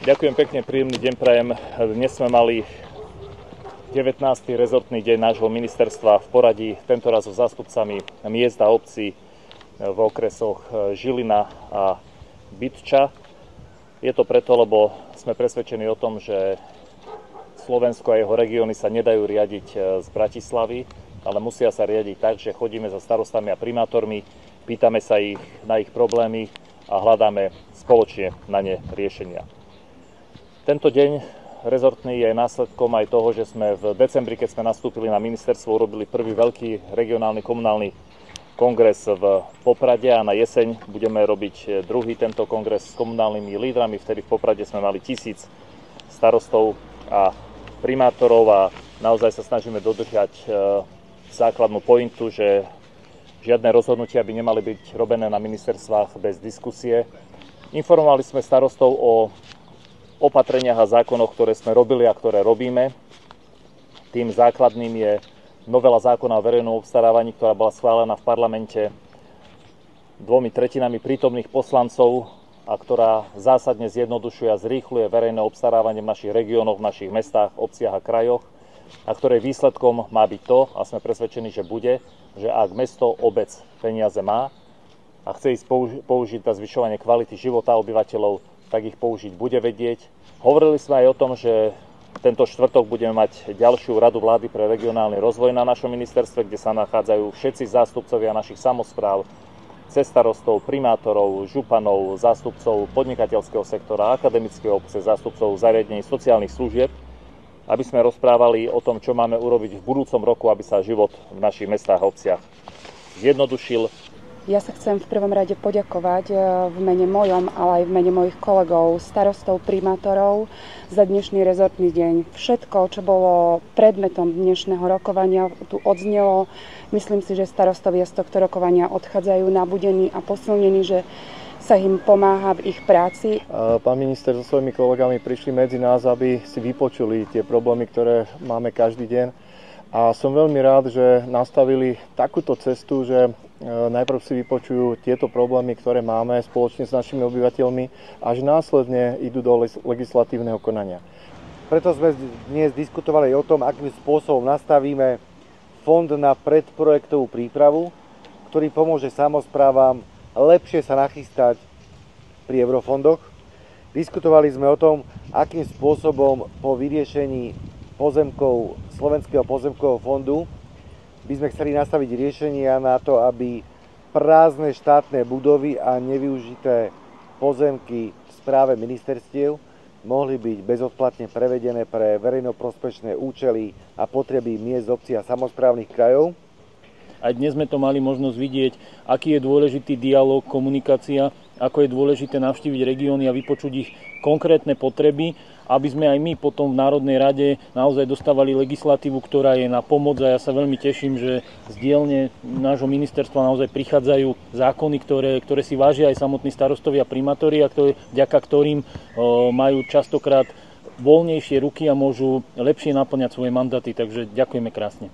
Ďakujem pekne, príjemný deň prajem. Dnes sme mali 19. rezortný deň nášho ministerstva v poradí, tentoraz so zástupcami miest a obcí v okresoch Žilina a Bytča. Je to preto, lebo sme presvedčení o tom, že Slovensko a jeho regióny sa nedajú riadiť z Bratislavy, ale musia sa riadiť tak, že chodíme za starostami a primátormi, pýtame sa ich na ich problémy a hľadáme spoločne na ne riešenia. Tento deň rezortný je následkom aj toho, že sme v decembri, keď sme nastúpili na ministerstvo, urobili prvý veľký regionálny komunálny kongres v Poprade a na jeseň budeme robiť druhý tento kongres s komunálnymi lídrami. Vtedy v Poprade sme mali 1000 starostov a primátorov a naozaj sa snažíme dodržať základnú pointu, že žiadne rozhodnutia by nemali byť robené na ministerstvách bez diskusie. Informovali sme starostov o opatreniach a zákonoch, ktoré sme robili a ktoré robíme. Tým základným je novela zákona o verejnom obstarávaní, ktorá bola schválená v parlamente 2/3 prítomných poslancov a ktorá zásadne zjednodušuje a zrýchľuje verejné obstarávanie v našich regiónoch, v našich mestách, obciach a krajoch, a ktorej výsledkom má byť to, a sme presvedčení, že bude, že ak mesto, obec peniaze má a chce ich použiť na zvyšovanie kvality života obyvateľov, tak ich použiť bude vedieť. Hovorili sme aj o tom, že tento štvrtok budeme mať ďalšiu radu vlády pre regionálny rozvoj na našom ministerstve, kde sa nachádzajú všetci zástupcovia našich samospráv, cez starostov, primátorov, županov, zástupcov podnikateľského sektora, akademickej obce, zástupcov zariadení sociálnych služieb, aby sme rozprávali o tom, čo máme urobiť v budúcom roku, aby sa život v našich mestách a obciach zjednodušil. Ja sa chcem v prvom rade poďakovať v mene mojom, ale aj v mene mojich kolegov, starostov, primátorov za dnešný rezortný deň. Všetko, čo bolo predmetom dnešného rokovania, tu odznelo. Myslím si, že starostovia z tohto rokovania odchádzajú nabudení a posilnení, že sa im pomáha v ich práci. Pán minister so svojimi kolegami prišli medzi nás, aby si vypočuli tie problémy, ktoré máme každý deň. A som veľmi rád, že nastavili takúto cestu, že najprv si vypočujú tieto problémy, ktoré máme spoločne s našimi obyvateľmi, až následne idú do legislatívneho konania. Preto sme dnes diskutovali o tom, akým spôsobom nastavíme fond na predprojektovú prípravu, ktorý pomôže samosprávam lepšie sa nachystať pri eurofondoch. Diskutovali sme o tom, akým spôsobom po vyriešení pozemkov Slovenského pozemkového fondu by sme chceli nastaviť riešenia na to, aby prázdne štátne budovy a nevyužité pozemky v správe ministerstiev mohli byť bezodplatne prevedené pre verejnoprospešné účely a potreby miest, obcí a samosprávnych krajov. Aj dnes sme to mali možnosť vidieť, aký je dôležitý dialóg, komunikácia, ako je dôležité navštíviť regióny a vypočuť ich konkrétne potreby, aby sme aj my potom v Národnej rade naozaj dostávali legislatívu, ktorá je na pomoc, a ja sa veľmi teším, že z dielne nášho ministerstva naozaj prichádzajú zákony, ktoré si vážia aj samotní starostovia a primátori a vďaka ktorým majú častokrát voľnejšie ruky a môžu lepšie naplňať svoje mandáty, takže ďakujeme krásne.